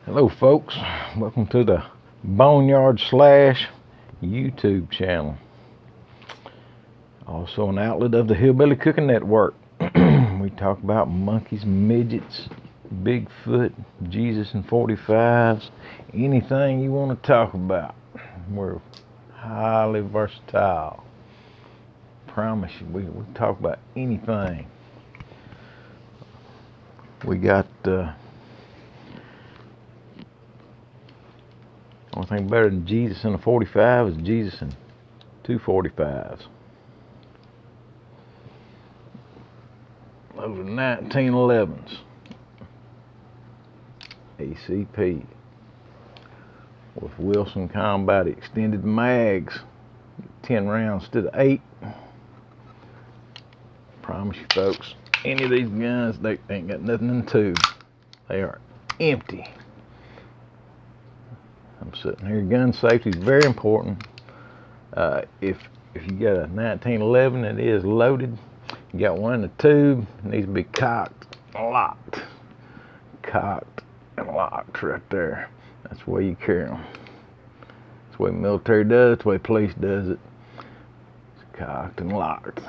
Hello folks, welcome to the Boneyard Slash YouTube channel. Also an outlet of the Hillbilly Cooking Network. We talk about monkeys, midgets, Bigfoot, Jesus and 45s, anything you want to talk about. We're highly versatile. Promise you, we talk about anything. We got only thing better than Jesus and a 45 is Jesus and two 45s. Those are 1911s. ACP with Wilson Combat extended mags, 10 rounds instead of 8. Promise you folks, any of these guns, they ain't got nothing in the tube. They are empty. I'm sitting here. Gun safety is very important. If you got a 1911 that is loaded, you got one in the tube, it needs to be cocked and locked. Cocked and locked right there. That's the way you carry them. That's the way the military does it. That's the way police does it. It's cocked and locked.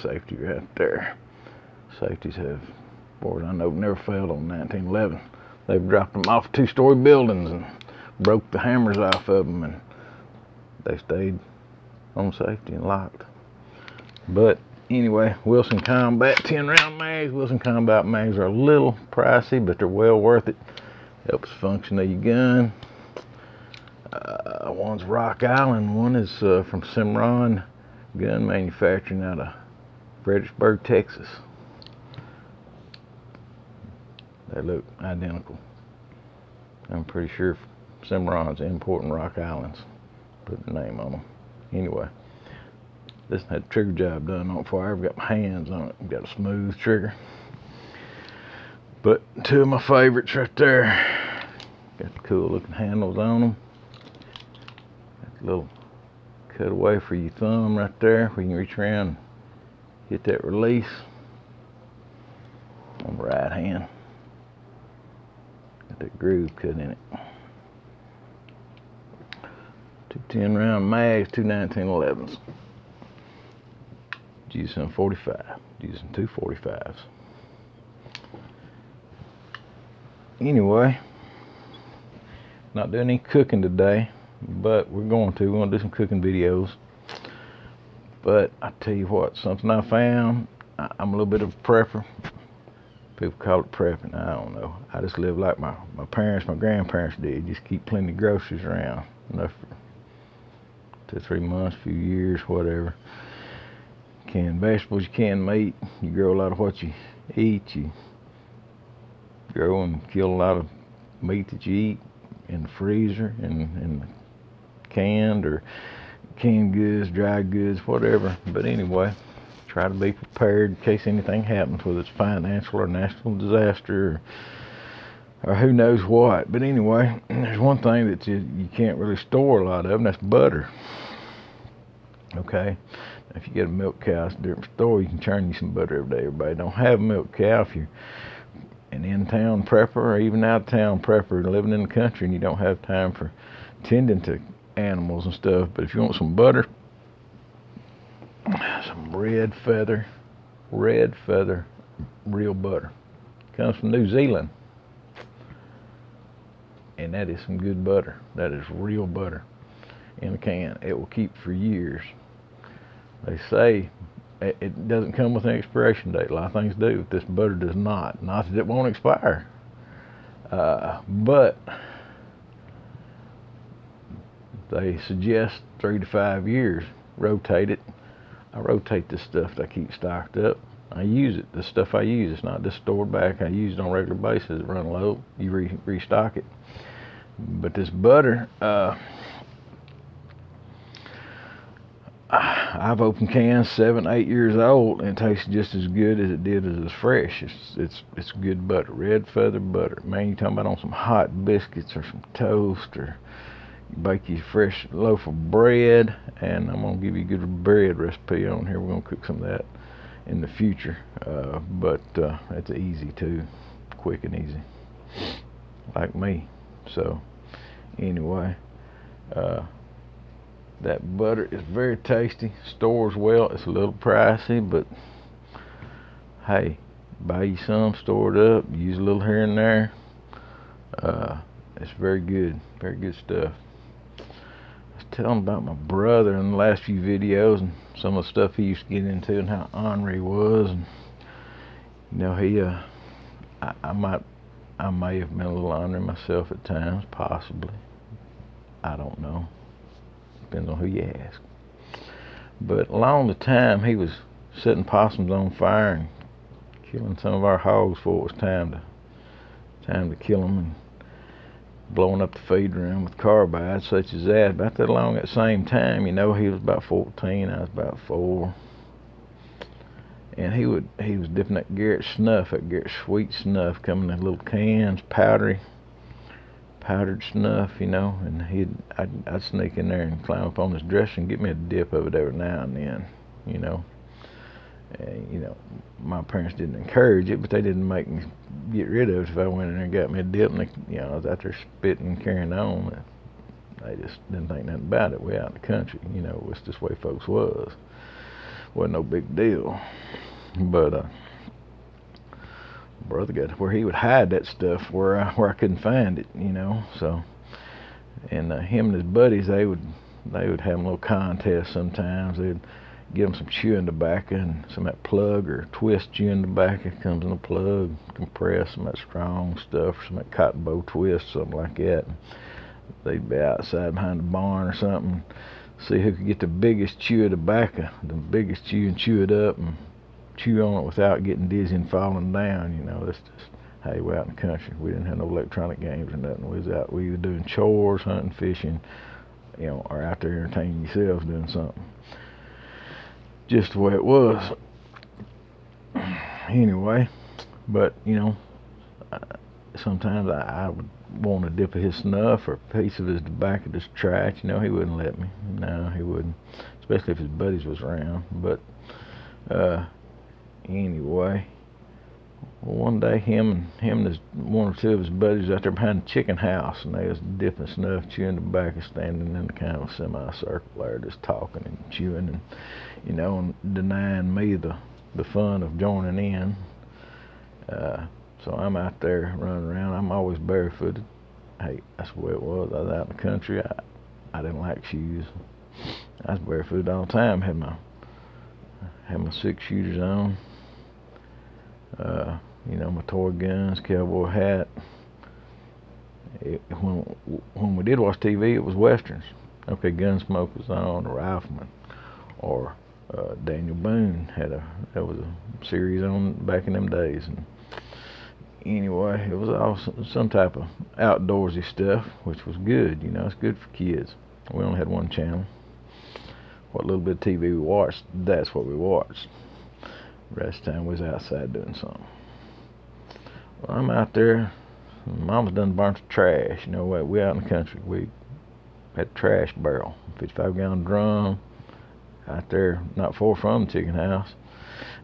Safety right there. Safeties have, as far as I know, never failed on 1911. They've dropped them off 2-story buildings and broke the hammers off of them, and they stayed on safety and locked. But anyway, Wilson Combat 10-round mags. Wilson Combat mags are a little pricey, but they're well worth it. Helps the function of your gun. One's Rock Island. One is from Cimarron Gun Manufacturing out of Fredericksburg, Texas. They look identical. I'm pretty sure Cimarron's importing Rock Islands. Put the name on them. Anyway, this had a trigger job done on it before I ever got my hands on it. Got a smooth trigger. But two of my favorites right there. Got the cool looking handles on them. Got a little cutaway for your thumb right there where you can reach around and hit that release on the right hand. Got that groove cut in it. Two 10-round mags, two 1911s. Using 45, using two 45s. Anyway, not doing any cooking today, but we're going to do some cooking videos. But I tell you what, something I found, I'm a little bit of a prepper. People call it prepping, I don't know. I just live like my parents, my grandparents did. Just keep plenty of groceries around. Enough for 2 or 3 months, few years, whatever. Canned vegetables, you can meat. You grow a lot of what you eat. You grow and kill a lot of meat that you eat in the freezer, in canned or canned goods, dry goods, whatever. But anyway, try to be prepared in case anything happens, whether it's financial or natural disaster or who knows what. But anyway, there's one thing that you can't really store a lot of, and that's butter. Okay, if you get a milk cow, it's a different story. You can churn you some butter every day. Everybody don't have a milk cow. If you're an in-town prepper or even out-of-town prepper living in the country and you don't have time for tending to animals and stuff, but if you want some butter, some red feather real butter. Comes from New Zealand, and that is some good butter. That is real butter in a can. It will keep for years. They say it doesn't come with an expiration date. A lot of things do. This butter does not. Not that it won't expire, but they suggest 3 to 5 years. Rotate it. I rotate this stuff that I keep stocked up. I use it. The stuff I use, it's not just stored back. I use it on a regular basis. It run low. You restock it. But this butter, I've opened cans 7, 8 years old, and it tastes just as good as it did as it's fresh. It's good butter, red feather butter. Man, you talking about on some hot biscuits or some toast, or you bake you a fresh loaf of bread. And I'm gonna give you a good bread recipe on here. We're gonna cook some of that in the future. But it's easy too, quick and easy, like me. So anyway, that butter is very tasty. Stores well. It's a little pricey, but hey, buy you some, store it up, use a little here and there. It's very good stuff. I was telling about my brother in the last few videos and some of the stuff he used to get into and how ornery he was. And you know, I may have been a little ornery myself at times, possibly. I don't know. Depends on who you ask. But along the time, he was setting possums on fire and killing some of our hogs before it was time to kill them, and blowing up the feed room with carbide such as that. About that along at the same time, you know, he was about 14, I was about 4. And he was dipping that Garrett snuff, that Garrett sweet snuff, coming in little cans, powdered snuff, you know. And I'd sneak in there and climb up on his dresser and get me a dip of it every now and then, you know. And, you know, my parents didn't encourage it, but they didn't make me get rid of it if I went in there and got me a dip. And they, you know, I was out there spitting and carrying on. They just didn't think nothing about it. Way out in the country, you know, it's just the way folks was. Wasn't no big deal. But brother got where he would hide that stuff where I couldn't find it, you know. So, and him and his buddies, they would have a little contest sometimes. They'd give them some chewing tobacco and some of that plug or twist chewing tobacco. Comes in a plug, compressed, some of that strong stuff, some of that cotton bow twist, something like that. And they'd be outside behind the barn or something, see who could get the biggest chew of tobacco, the biggest chew, and chew it up and chew on it without getting dizzy and falling down. You know, that's just, hey, we're out in the country. We didn't have no electronic games or nothing. We was out, we were doing chores, hunting, fishing, you know, or out there entertaining yourselves doing something. Just the way it was. Anyway, but, you know, sometimes I would want a dip of his snuff or a piece of his tobacco, just try it. You know, he wouldn't let me. No, he wouldn't, especially if his buddies was around. But anyway, one day him and his one or two of his buddies out there behind the chicken house, and they was dipping snuff, chewing tobacco, standing in the kind of a semicircle there, just talking and chewing, and, you know, and denying me the fun of joining in. So I'm out there running around. I'm always barefooted. Hey, that's the way it was. I was out in the country. I didn't like shoes. I was barefooted all the time. Had my 6-shooters on. You know, my toy guns, cowboy hat. When we did watch TV, it was westerns. Okay, Gunsmoke was on, or Rifleman, or Daniel Boone there was a series on back in them days. And anyway, it was all some type of outdoorsy stuff, which was good. You know, it's good for kids. We only had one channel. What little bit of TV we watched, that's what we watched. The rest of the time we was outside doing something. Well, I'm out there. Mama's done burnt the trash. You know, we out in the country. We had a trash barrel, 55-gallon drum, out there not far from the chicken house,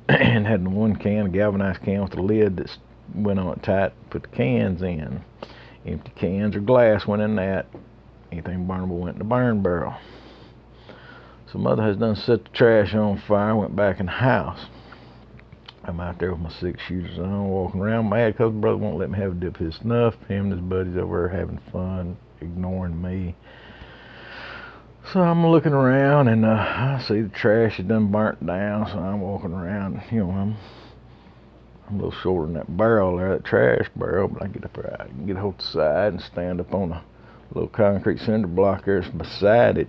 and had one can, a galvanized can with a lid that went on it tight. Put the cans in. Empty cans or glass went in that. Anything burnable went in the burn barrel. So Mother has done set the trash on fire. Went back in the house. I'm out there with my 6-shooters on, walking around mad because brother won't let me have a dip of his snuff. Him and his buddies over there having fun, ignoring me. So I'm looking around, and I see the trash is done burnt down. So I'm walking around. You know, I'm a little shorter than that barrel there, that trash barrel. But I get up there, I can get hold of the side and stand up on a little concrete cinder block there beside it,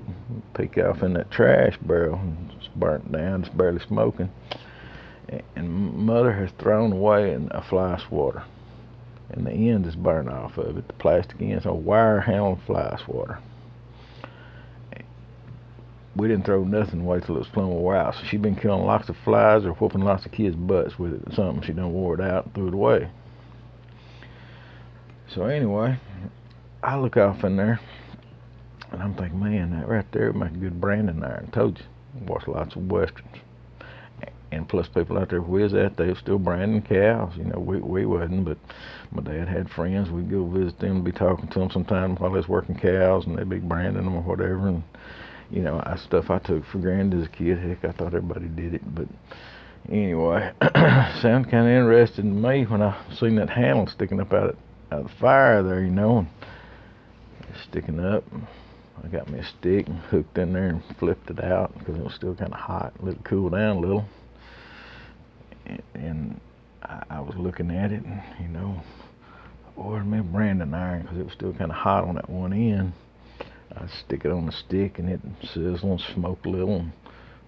peek off in that trash barrel. It's burnt down, it's barely smoking. And Mother has thrown away a fly swatter, and the end is burned off of it. The plastic end, so a wire handled fly swatter. We didn't throw nothing away till it was plumb wore out. So she been killing lots of flies or whooping lots of kids' butts with it or something. She done wore it out and threw it away. So anyway, I look off in there, and I'm thinking, man, that right there would make a good branding iron. I told you, watch lots of westerns. And plus people out there where we was at, they were still branding cows. You know, we wasn't, but my dad had friends. We'd go visit them, be talking to them sometimes while they was working cows, and they'd be branding them or whatever. And you know, stuff I took for granted as a kid. Heck, I thought everybody did it, but anyway, sounded kind of interesting to me when I seen that handle sticking up out of the fire there, you know, and it's sticking up. I got me a stick and hooked in there and flipped it out because it was still kind of hot. Let it cool down a little. And I was looking at it, and you know, I ordered me a branding iron because it was still kind of hot on that one end. I'd stick it on the stick and it sizzle and smoke a little and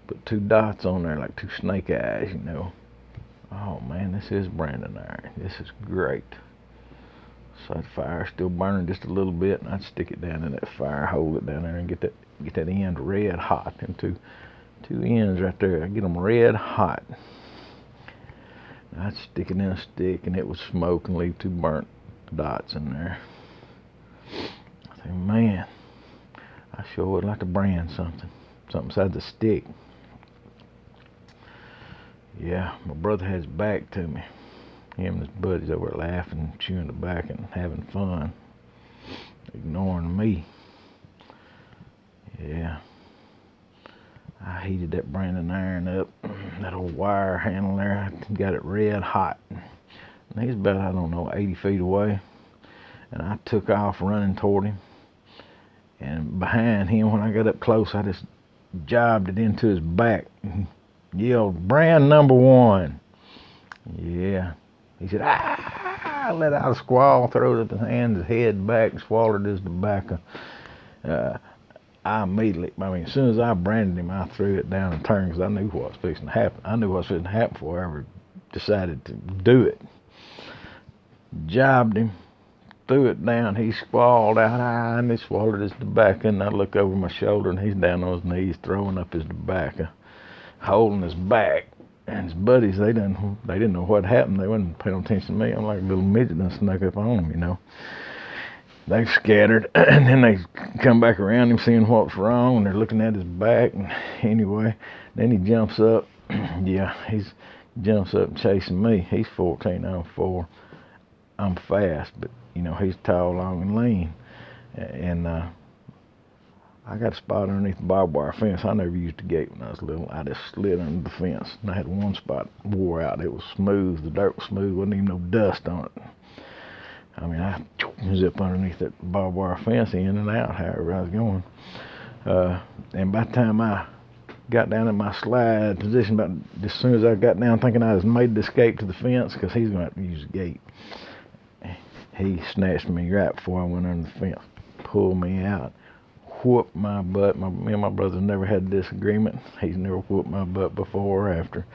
put 2 dots on there like 2 snake eyes, you know. Oh man, this is branding iron. This is great. So that fire still burning just a little bit, and I'd stick it down in that fire, hold it down there, and get that end red hot. And two ends right there. I'd get them red hot. I'd stick it in a stick, and it would smoke and leave 2 burnt dots in there. I think, man, I sure would like to brand something besides a stick. Yeah, my brother had his back to me. Him and his buddies over laughing, chewing tobacco, and having fun, ignoring me. Yeah, I heated that branding iron up, that old wire handle there. I got it red hot. And he's about, I don't know, 80 feet away. And I took off running toward him. And behind him, when I got up close, I just jabbed it into his back and yelled, "Brand number 1." Yeah. He said, "Ah!" Let out a squall, threw up his hand, his head back, and swallowed his tobacco. I immediately, as soon as I branded him, I threw it down and turned because I knew what was fixing to happen. I knew what was fixing to happen before I ever decided to do it. Jabbed him, threw it down. He squalled out, and he swallowed his tobacco. And I look over my shoulder, and he's down on his knees, throwing up his tobacco, holding his back. And his buddies, they didn't know what happened. They wasn't paying attention to me. I'm like a little midget that snuck up on them, you know. They scattered, and then they come back around him, seeing what's wrong, and they're looking at his back. And anyway, then he jumps up. Yeah, he's jumps up and chasing me. He's 14, I'm 4. I'm fast, but you know, he's tall, long, and lean. And I got a spot underneath the barbed wire fence. I never used a gate when I was little. I just slid under the fence. And I had one spot wore out. It was smooth. The dirt was smooth. Wasn't even no dust on it. I mean, I was up underneath that barbed wire fence, in and out, however I was going. And by the time I got down in my slide position, about as soon as I got down thinking I was made the escape to the fence, because he's going to have to use the gate, he snatched me right before I went under the fence, pulled me out, whooped my butt. Me and my brother never had a disagreement. He's never whooped my butt before or after,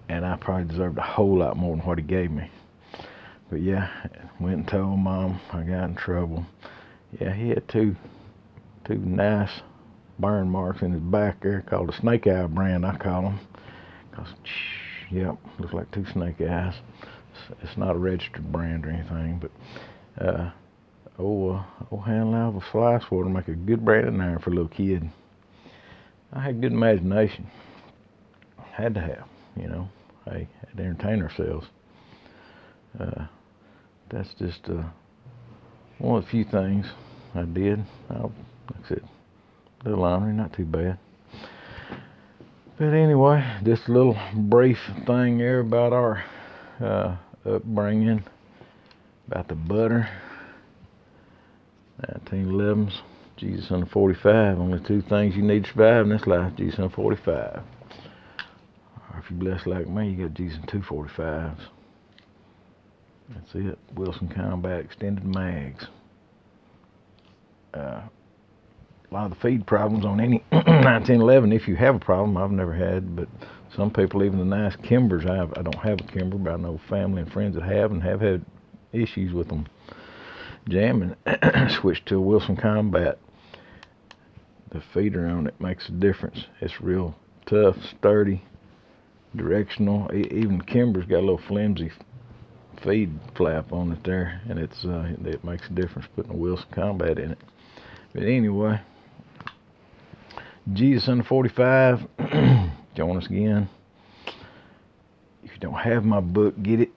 and I probably deserved a whole lot more than what he gave me. But yeah, went and told Mom I got in trouble. Yeah, he had two nice burn marks in his back there, called a snake eye brand, I call them. Cause, yep, looks like 2 snake eyes. It's not a registered brand or anything, but old handle of a fly swatter make a good branding iron for a little kid. I had good imagination. Had to have, you know. Hey, had to entertain ourselves. That's just one of the few things I did. Like I said, a little ornery, not too bad. But anyway, just a little brief thing there about our upbringing, about the butter. 1911's Jesus under 45. Only 2 things you need to survive in this life: Jesus under 45. Or if you're blessed like me, you got Jesus in 245s. That's it. Wilson Combat Extended Mags. A lot of the feed problems on any 1911, if you have a problem, I've never had, but some people, even the nice Kimbers, I don't have a Kimber, but I know family and friends that have and have had issues with them jamming. Switched to a Wilson Combat. The feeder on it makes a difference. It's real tough, sturdy, directional. Even Kimber's got a little flimsy feed flap on it there, and it makes a difference putting a Wilson Combat in it. But anyway, Jesus under 45, join us again. If you don't have my book, get it.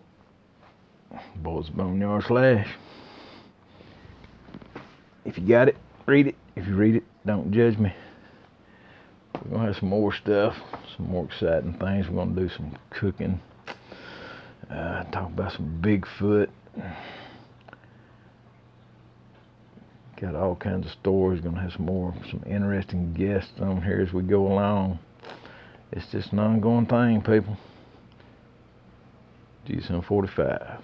Boys Boneyard Slash. If you got it, read it. If you read it, don't judge me. We're gonna have some more stuff, some more exciting things. We're gonna do some cooking. Talk about some Bigfoot. Got all kinds of stories. Gonna have some interesting guests on here as we go along. It's just an ongoing thing, people. GSM 45.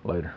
Later.